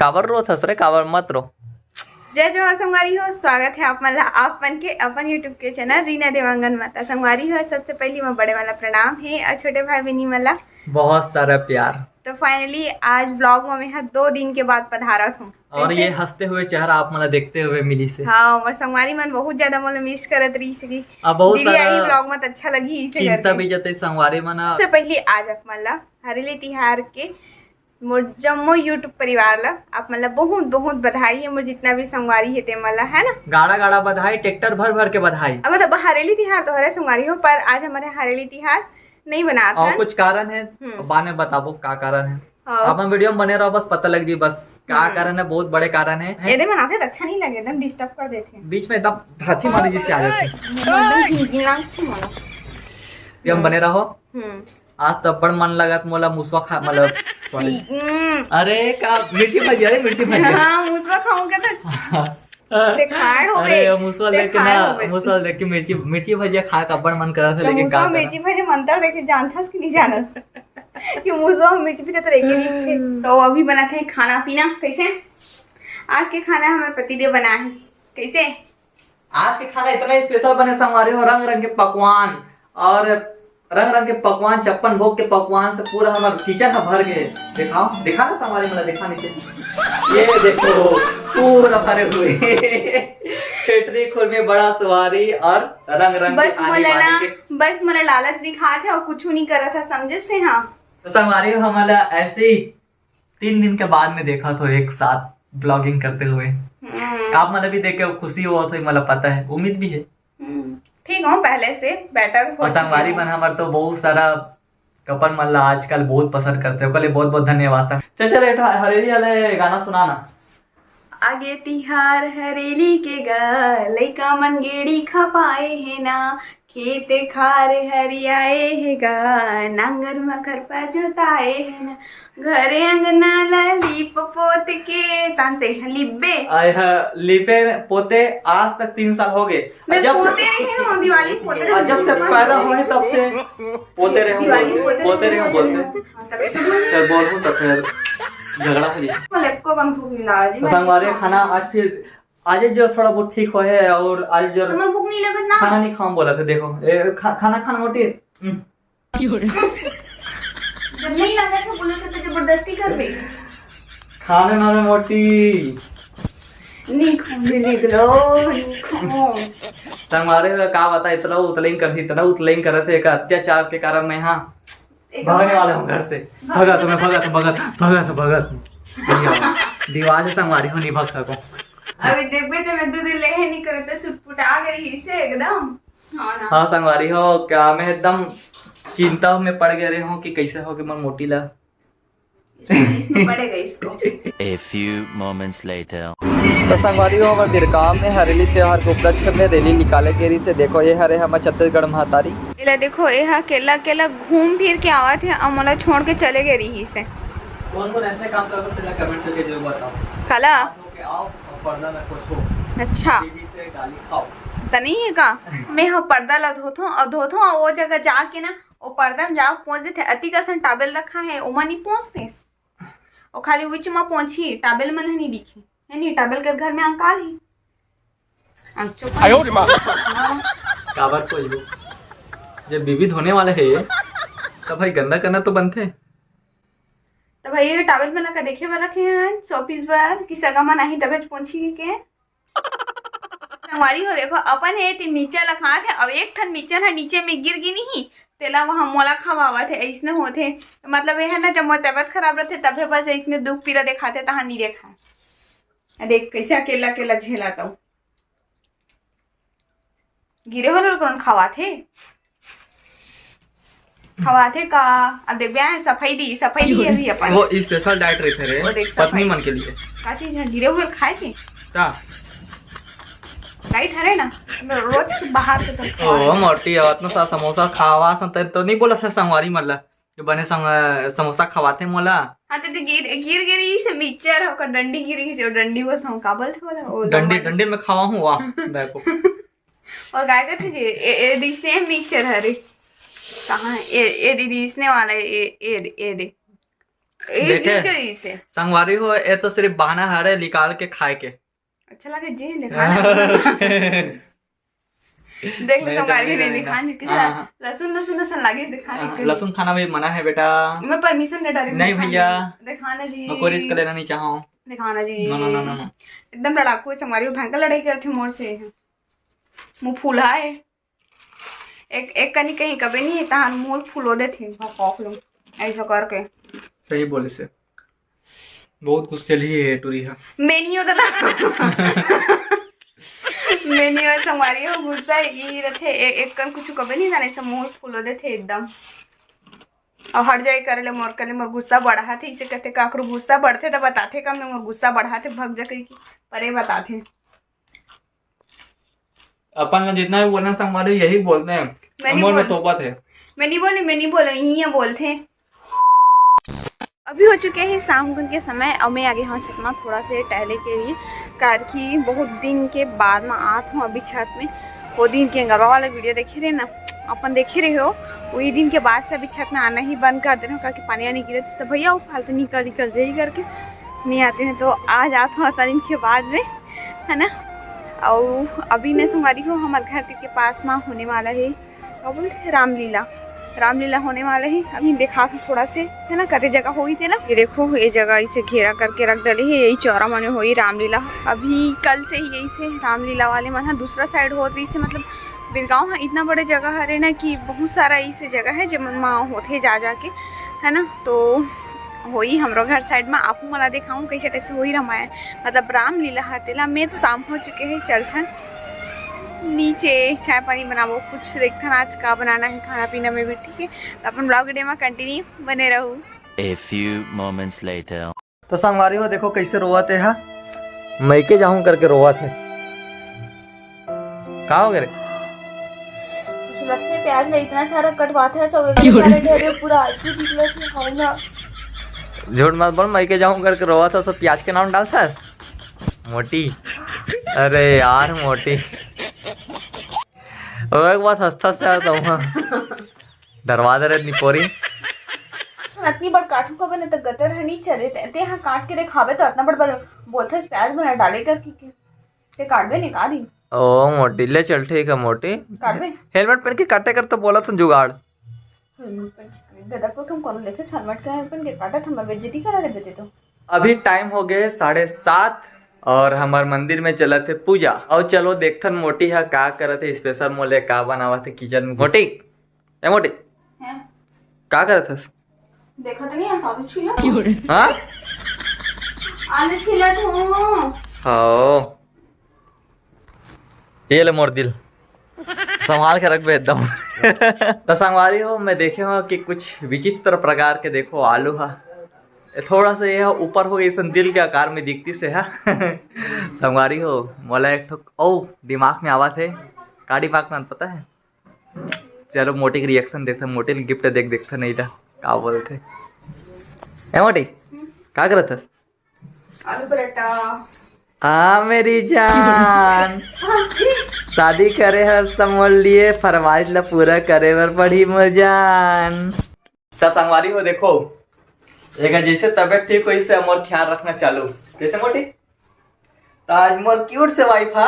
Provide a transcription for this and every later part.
काबर रो थस रे, काबर मत रो। जय जोहार संगवारी हो, स्वागत है आप मन के अपन यूट्यूब के चैनल रीना देवांगन माता संगवारी हो। सबसे पहली मैं बड़े वाला प्रणाम है और छोटे भाई बहनी वाला बहुत सारा प्यार। तो फाइनली आज ब्लॉग में मैं 2 दिन के बाद पधारत हूँ और ये हंसते हुए चेहरा आप मला देखते हुए मिली से। हाँ, मैं संगवारी मन बहुत ज्यादा मोला मिस करत रही सी। अब बहुत दीदी सारा आई ब्लॉग में अच्छा लगी इसे चिंता करके। भी जते संगवारी मना। सबसे पहले आज आप मला हरेली तिहार के मोर जम्मो यूट्यूब परिवार ला आप मतलब बहुत बहुत बधाई है। मोर जितना भी संगवारी है ते मला है ना, गाड़ा गाड़ा बधाई, ट्रैक्टर भर भर के बधाई। अब मतलब हरेली तिहार तो हरे संगवारी हो, पर आज हमारे हरेली तिहार नहीं बना था। और कुछ कारण है, बाने बताबो का कारण है। अपन वीडियो में बने रहो, बस पता लग जी बस क्या कारण है। बहुत बड़े कारण है। ये बनाते तो अच्छा नहीं लगे, एकदम डिस्टर्ब कर देते हैं। बीच में एकदम धाची मारी जिससे आ जाते हैं। हम बने रहो। आज तो बड़ मन लगा मोला मुसवा खा मतलब अरे का मिर्ची भजिया, अरे मिर्ची भजिया। हाँ, मुसवा खाऊंगा तो दिखाए हो। अरे मुसवा लेके ना, मुसवा लेके मिर्ची भजिया खा का बड़ मन कर रहा था, तो लेकिन मुसवा मिर्ची भजिया मंतर देखे जानथास कि नहीं जानस कि मुसवा मिर्ची भजिया तो रेगे नहीं थे। तो अभी बना थे खाना पीना। कैसे आज के खाना हमारे पतिदेव बना है। कैसे आज के खाना इतना स्पेशल बने संगवारी हो, रंग रंग के पकवान और रंग रंग के पकवान, 56 भोग के पकवान से पूरा हमारा किचन भर गए। दिखाओ, दिखा ना संगवारी मला, दिखा नीचे। ये देखो पूरा भरे हुए फेटरी खोल में बड़ा सवारी और रंग रंग बस मोला बस मोला लालच दिखा थे और कुछ नहीं करा था, समझे से। हाँ तो संगवारी हमारा ऐसे ही 3 दिन के बाद में देखा तो एक साथ ब्लॉगिंग करते हुए। आप मतलब भी देख के खुशी हो तो मतलब पता है, उम्मीद भी है ठीक हूँ पहले से बेटर हो। और संगवारी मन हमारे तो बहुत सारा कपन मल्ला आजकल बहुत पसंद करते हो। कल बहुत बहुत धन्यवाद। चल हरेली वाले गाना सुनाना। आगे तिहार हरेली के गा लइका मन गेड़ी खा पाए है ना, खेत खार हरियाए है गा नांगर मकर पर जोताए है ना, घरे अंगना ला लीप पोत के तांते लिब्बे आय लिपे पोते आज तक 3 साल हो गए। जब पोते रहे हो दिवाली पोते रहे, जब से पैदा हुए तब से पोते रहे बोलते। चल बोलूं तो फिर झगड़ा हो जाए। लेफ्को कम भूख नहीं लगा जी। तो संगवारी खाना आज फिर आज जो थोड़ा बहुत ठीक हो है और आज जो तुम्हें भूख नहीं लगा ना, खाना नहीं खाऊं बोला था। देखो खाना खाना मोटी जब नहीं लगा था बोले तो जबरदस्ती कर बे खाने ना मोटी नहीं खाऊंगी नहीं खाऊं। संगवारी का बता इतना उतलेंग कर थी, इतना उतलेंग कर रहे थे एक अत्याचार के कारण मैं यहाँ भागने वाले हूँ घर से। भगा तुम्हें भगा दीवार से संगवारी हो नहीं भाग सको। अभी देखबे तो मैं 2 दिन ले नहीं करे तो सुटपुटा गई से एकदम। हाँ संगवारी हो, क्या मैं एकदम चिंता में पड़ गए हूँ कि कैसे हो कि मैं मोटी ला इसमें पड़ेगा इसको। A few moments later. तो संगवारी हो हमारे बिरकाम में हरेली त्योहार के उपलक्ष्य में रैली निकाले गेरी से। देखो ये हरे हमारे छत्तीसगढ़ महतारी इला देखो ये केला केला घूम फिर के आवा थे और मला छोड़ के चले गए रही से। कौन ऐसे काम कर सकते हैं कमेंट करके जरूर बताओ। कला आओ और पर्दा में खुश हो, अच्छा टीवी से गाली खाओ तो नहीं है का। मैं हाँ पर्दा ला धोथो और वो जगह जाके ना वो पर्दा में जाओ पहुंच देते। अति का सन टाबेल रखा है ओमा नहीं पहुंचते और खाली विच में पहुंची टाबेल मन नहीं दिखी है। नहीं टाबेल के घर में अंकार ही काबर कोई हो जब विविध होने वाले है तब भाई गंदा करना तो बनते। तो भाई ये टावल बना कर देखे वाला रखे हैं 100 पीस बार कि सगामा नहीं तबेज पहुंची के हमारी हो। देखो अपन है ती मिर्चा लखा थे अब एक ठन मिर्चा है नीचे में गिर गई नहीं तेला वहाँ मोला खवावा थे ऐसने होते। मतलब ये है ना जब मोर तबियत खराब रहते तबे बस इसने दुख पीड़ा दिखाते तहाँ नहीं देखा। देख कैसे अकेला अकेला झेलाता हूँ। गिरे हो कौन खवा थे का। अब देख ब्याह सफाई दी अभी अपन वो स्पेशल डाइट रहते रे पत्नी मन के लिए। का चीज है गिरे हुए खाए थे ता डाइट है ना रोज बाहर से तो ओ मोटी इतना सा समोसा खावा तो नहीं बोला था संगवारी मतलब जो बने समोसा खवाते मोला। हाँ तो गिर से मिक्सचर होकर डंडी गिर गई से डंडी बोलता हूँ काबल से बोला डंडी में खावा हूँ वाह देखो। और गाय कहते जी सेम मिक्सचर है रे कहाँ ये दीदी इसने वाला ये दे देखे जरी से संगवारी हो, ये तो सिर्फ बहाना है निकाल के खाए के। अच्छा लगे जी दिखाना। देख ले नहीं, संगारी नहीं, नहीं नहीं, दिखाने नहीं। के हाँ। लहसुन लहसुन लहसुन लागे दिखाने के। लहसुन खाना भी मना है बेटा। मैं परमिशन ले डाली नहीं भैया, दिखाना जी। मैं कोई रिस्क लेना नहीं चाहूँ। दिखाना जी। No no no no. एकदम लड़ाकू है संगारी, भयंकर लड़ाई करते मोर से। मुंह फूला है एक कनी कहीं कभी नहीं है तहां मुंह फूलो दे थे कॉक लो ऐसा करके। सही बोले से बहुत गुस्सेली है टूरी है। मैं नहीं होता था। मैं नहीं होता संगारी हो गुस्सा ही रहे एक कन कुछ कभी नहीं जाने से मुंह फूलो दे थे एकदम। और हट जाए कर ले मोर गुस्सा बढ़ा थे इसे कहते काकरू गुस्सा बढ़ते तो बताते कम मोर गुस्सा बढ़ाते भग जा कहीं परे बताते। अपन जितना भी बोलना संगवारी यही बोलते हैं। अमोल में तोबा थे। मैं नहीं बोले यही बोलते। अभी हो चुके हैं शाम के समय और मैं आगे हाँ छत में थोड़ा से टहले के लिए कार की बहुत दिन के बाद में आत हूँ अभी छत में। वो दिन के गरबा वाला वीडियो देखे रहे ना अपन देखे रहे हो, वही दिन के बाद से अभी छत में आना ही बंद कर दे रहे हो क्योंकि पानी नहीं गिरे तो भैया वो फालतू निकल जाए करके नहीं आते हैं। तो आज आता हूँ इतना दिन के बाद में है ना। और अभी ने सुमारी हो हमारे घर के पास में होने वाला है क्या बोलते रामलीला होने वाला है। अभी देखा थोड़ा से है ना कते जगह हुई थे ना। ये देखो ये जगह इसे घेरा करके रख डाली है, यही चौरा माने हुई रामलीला। अभी कल से ही यही से रामलीला वाले मन दूसरा साइड होती इसे मतलब बिरगांव है इतना बड़े जगह है ना कि बहुत सारा ऐसे जगह है जब माँ होते जा के है ना। तो होई हमरो घर साइड में आपको मला दिखाऊँ कैसे टाइप से होई रामायण मतलब रामलीला हतेला में तो शाम हो चुके हैं। चलथन नीचे चाय पानी बनावो कुछ देखथन आज का बनाना है खाना पीना में भी ठीक है। तो अपन ब्लॉग वीडियो में कंटिन्यू बने रहो। A few moments later. तो संगवारी हो देखो कैसे रोवत है। मैके जाऊं करके रोवत है। का हो गए लगते प्याज में इतना सारा कटवाते हैं सब पूरा आलसी निकला कि खाऊंगा। झूठ मत बोल, मैके जाऊं करके रोवा था सब प्याज के नाम डाल सास मोटी। अरे यार मोटी और एक बात हंसता से आता हूँ दरवाजा रे निपोरी इतनी बड़ काटू का बने तो गतर है नहीं चले ते यहाँ काट के खावे तो इतना बड़ बोलते प्याज बना डाले करके ते काट बे निकाल दी। ओ मोटी ले चल ठीक है मोटी काट बे हेलमेट पहन के काटे कर तो बोला सुन जुगाड़ दादा को तुम कौन लेके हेलमेट का पहन के काटा था हमारी बेइज्जती करा ले बेटे। तो अभी टाइम हो गए 7:30 और हमार मंदिर में चला थे पूजा। और चलो देखथन मोटी है का करत है स्पेशल मोले का बनावा थे किचन में। मोटी ए मोटी हैं का करत है देखा तो नहीं है साबुन छीला हां आलू छीला तो हो ये ले मोर दिल संभाल के रख बे एकदम। तो संगवारी हो मैं देखे हो कि कुछ विचित्र प्रकार के देखो आलू है थोड़ा सा यह ऊपर हो गई दिल के आकार में दिखती से है। संगवारी हो मोला एक ठोक ओ दिमाग में आवा थे का दिमाग में पता है। चलो मोटी की रिएक्शन देखते मोटी गिफ्ट देखते नहीं था का बोलते ए मोटी का करत है आलू पराठा। हाँ मेरी जान शादी करे हस त मोल लिए फरमाइश ला पूरा करे बर पड़ी मजान। तो संगवारी हो देखो एक जैसे तबियत ठीक हुई से मोर ख्याल रखना चालू कैसे मोटी। तो आज मोर क्यूट से वाइफ हा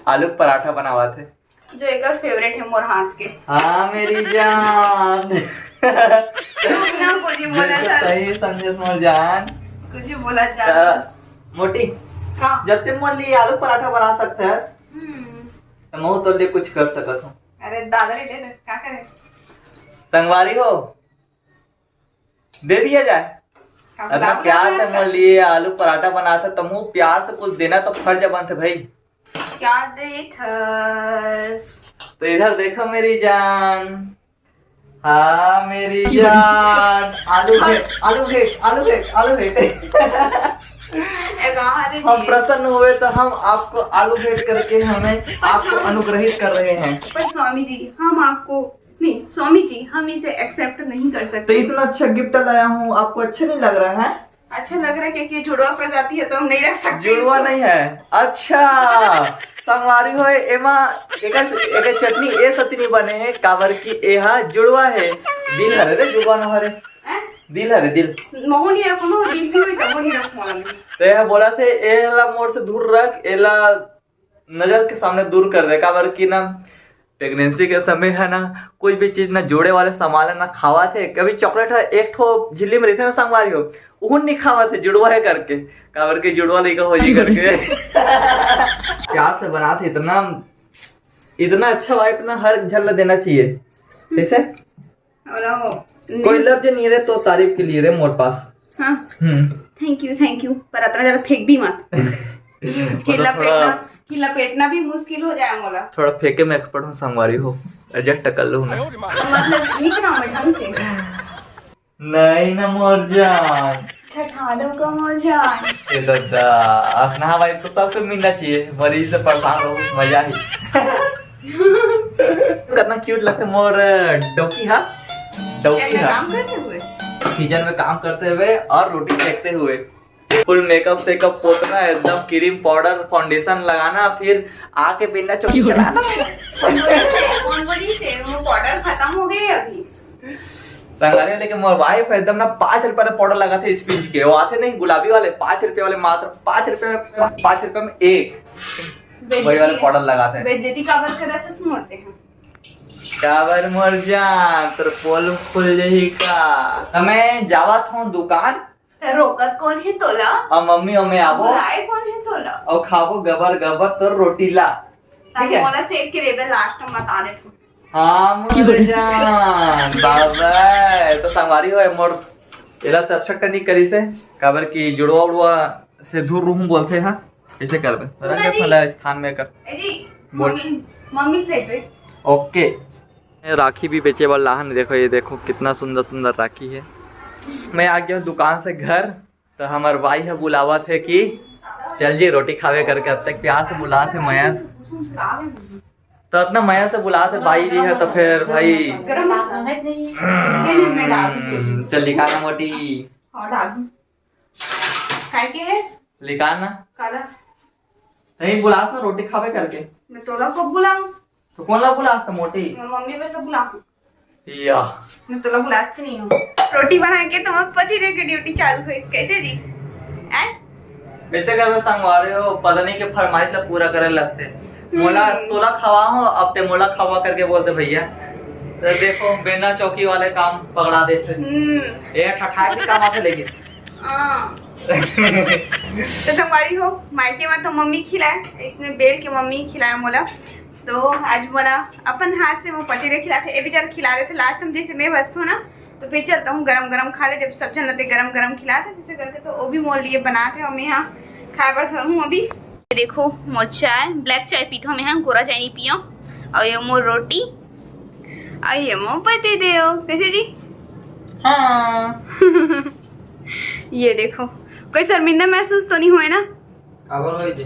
आलू पराठा बनावा थे जो एक फेवरेट है मोर हाथ के। हाँ मेरी जान ना कुछ बोला था सही समझे मोर जान कुछ बोला जा मोटी का जब तुम मोर लिए आलू पराठा बना सकते है तो मैं तो लिए कुछ कर सकता हूँ। अरे दादा ले ले क्या करे संगवारी हो दे दिया जाए अपना प्यार से मोल लिए आलू पराठा बनाते तुम प्यार से कुछ देना तो फर्ज बनते भाई क्या दे थस। तो इधर देखो मेरी जान हाँ मेरी जान आलू भेट आलू भेट आलू भेट आलू भेट। हम प्रसन्न हुए तो हम आपको आलू भेंट करके हमें आपको अनुग्रहित कर रहे हैं। पर स्वामी जी हम आपको नहीं स्वामी जी हम इसे एक्सेप्ट नहीं कर तो सकते। इतना अच्छा गिफ्ट लाया हूँ आपको अच्छा नहीं लग रहा है। अच्छा लग रहा है क्योंकि जुड़वा प्रजाति है तो हम नहीं रख सकते। जुड़वा नहीं है अच्छा संगवारी हो एमा एक चटनी ए सतनी बने है काबर की एहा जुड़वा है दिन हरे रे जुड़वा न हरे दिल है रे दिल। महू नहीं रखो ना, दिल भी तब नहीं रखो वाला में। तो यह बोला थे एला मोड़ से दूर रख, एला नजर के सामने दूर कर दे। काबर की ना प्रेगनेंसी के समय है ना कोई भी चीज ना जोड़े वाले सामान ना खावा थे। कभी चॉकलेट है एक ठो झिल्ली में रहते ना संगवारी हो, उन नहीं खावा थे, जुड़वा है करके। काबर के जुड़वा लेकर हो जी करके प्यार से बना थे। इतना अच्छा वाइफ ना हर झल्ला देना चाहिए। कैसे कोई लफ्ज नहीं रे तो तारीफ के लिए रे मोर पास। हाँ थैंक यू पर इतना ज्यादा फेंक भी मत। खिला पेटना भी मुश्किल हो जाए मोला। थोड़ा फेंके में एक्सपर्ट हूँ, संगवारी हो एडजस्ट कर लूँ मैं। मतलब नहीं बनाओ मैं ढंग से। नहीं ना मोर जान, खा दो का मोर जान। ये दादा असना भाई तो सबको मिलना चाहिए, मरीज से परेशान हो मजा ही। कितना क्यूट लगता है मोर डोकी। हाँ डोकी है, काम करते हुए किचन में काम करते हुए और रोटी सेकते हुए। फुल मेकअप सेकअप पोतना, एकदम क्रीम पाउडर फाउंडेशन लगाना, फिर आके बिना चौकी चलाना। कौन बोली से वो पाउडर खत्म हो गई अभी। संगारे लेकिन मोर वाइफ एकदम ना 5 रुपए का पाउडर लगा थे स्पीच के, वो आते नहीं गुलाबी वाले 5 रुपए वाले, मात्र 5 रुपए में 5 रुपए में एक वही वाले पाउडर लगाते हैं। बेइज्जती काबर करे तो सुनते हैं। काबर मोर जान तोर पोल खुल जही का। मैं जावत हूँ दुकान, रोकत कौन है तोला? और मम्मी हमें आवो बुराई कौन है तोला? और खावो गबर गबर तोर रोटी ला। ठीक है मोला सेक के लेबे लास्ट में बता दे तू। हाँ मोर जान बाबा तो संगवारी हो मोर एला तो अच्छा नहीं करी से। काबर की जुड़वा उड़वा से दूर रहूं बोलते। हाँ ऐसे कर दे रंग फला स्थान में कर बोल। मम्मी से पे ओके। राखी भी बेचे वाला है, देखो ये देखो कितना सुंदर सुंदर राखी है। मैं आ गया दुकान से घर, तो हमार भाई है बुलावा थे कि चल जी रोटी खावे करके। अब तक प्यार से बुला थे मया, तो इतना मया से बुला थे भाई जी है, तो फिर भाई चल लिखाना मोटी लिखाना नहीं बुलास ना रोटी खावे करके। मैं तोला को बुलाऊं तो कौन ला बुलास था मोटी? मैं मम्मी बस बुलाऊं या मैं तोला बुलाती नहीं हूँ। रोटी बना के तुम पति दे के ड्यूटी चालू हुई कैसे जी? वैसे कर मैं संगवारे हो पता नहीं के फरमाइश ला पूरा करे लगते। मोला तोला खवा हो, अब ते मोला खवा करके बोलते भैया। तो देखो बिना चौकी वाले काम पकड़ा दे से ये ठठाए भी काम आते लेकिन। तो संगवारी हो मायके में तो मम्मी खिलाए, इसने बेल के मम्मी खिलाया मोला। तो आज बोला अपन हाथ से वो पति दे खिलाते, ये बेचारा खिला रहे थे लास्ट में। जैसे मैं बस ना तो फिर चलता हूँ गरम गरम खा ले, जब सब जन लगते गरम गरम खिलाते जैसे करके। तो वो भी मोल लिए बनाते और मैं यहाँ खाए पर हूँ अभी। देखो मोर चाय ब्लैक चाय पीता हूँ मैं, यहाँ गोरा चाय नहीं पियो। और ये मोर रोटी और ये मोर पति दे कैसे जी? हाँ ये देखो कोई शर्मिंदा महसूस तो नहीं हुए ना? खबर हो जी।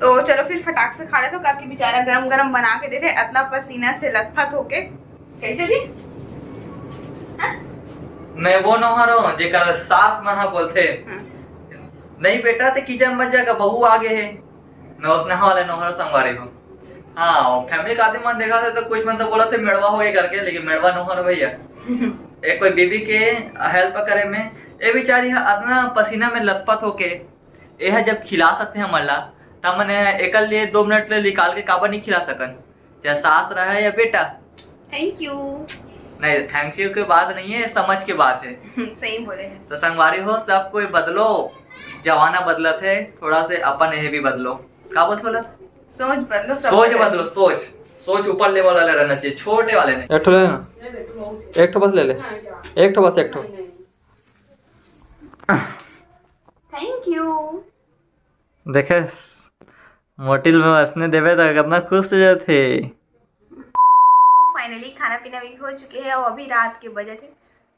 तो चलो फिर फटाक से खा ले। तो काकी बेचारा गरम गरम बना के देते, इतना पसीना से लथपथ होके। कैसे जी? मैं वो नौहर हूँ जेकर सास महा बोलते नहीं बेटा ते किचन मत जाएगा बहू आगे है। मैं उसने वाले नौहर संगवारी हूँ। हाँ फैमिली का आदमी मन देखा थे तो कुछ मन तो बोला थे मेड़वा हो करके, लेकिन मेड़वा नौहर भैया एक कोई बीबी के हेल्प करे में ये बेचारी अपना पसीना में लथपथ होके यह जब खिला सकते हैं मल्ला तब मैंने एक लिए 2 मिनट ले निकाल के काबर नहीं खिला सकन, चाहे सास रहा है या बेटा। थैंक यू नहीं थैंक यू की बात नहीं है, समझ की बात है। सही बोले हैं। तो संगवारी हो सब कोई बदलो, जवाना बदलत है थोड़ा से अपन ये भी बदलो। क्या बोला? सोच बदलो, सोच बदलो। सोच ऊपर लेवल वाला रहना चाहिए, छोटे वाले नहीं। एक ठो ले ना, एक ठो बस ले ले, एक ठो बस एक ठो। Thank you. देखे मोटिल में हंसने देवे तो कितना खुश हो जाते। फाइनली खाना पीना भी हो चुके हैं और अभी रात के बजे थे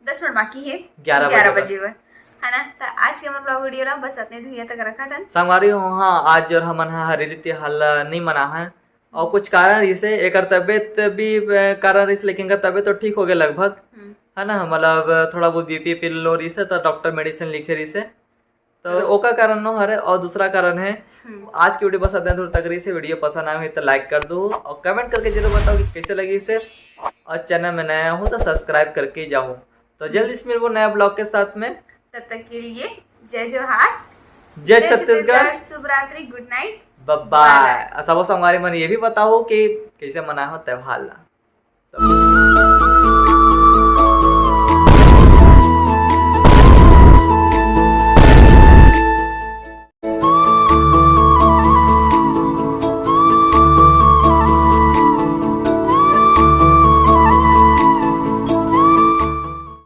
10 मिनट बाकी है 11 बजे है ना। तो आज के हमारा वीडियो ना बस अपने धुइया तक रखा था संगवारी हो। हाँ आज जो हम हरेली त्योहार नहीं मना है और कुछ कारण इसे एक तबियत भी कारण इस, लेकिन तबियत तो ठीक हो गया लगभग है ना। मतलब थोड़ा बहुत बीपी लो रही से तो डॉक्टर मेडिसिन लिखे रही से, तो ओका कारण नो हरे। और दूसरा कारण है आज की वीडियो बस अध्ययन दूर तक रही से। वीडियो पसंद आए तो लाइक कर दो और कमेंट करके जरूर बताओ कि कैसे लगी इसे। और चैनल में नया हो तो सब्सक्राइब करके जाओ। तो जल्दी से मिलबो नया ब्लॉग के साथ में। तब तक के लिए जय जोहार, जय छत्तीसगढ़, शुभ रात्रि, गुड नाइट, बाय। सब संगवारी मन ये भी बताओ कि कैसे मना हो त्योहार ला।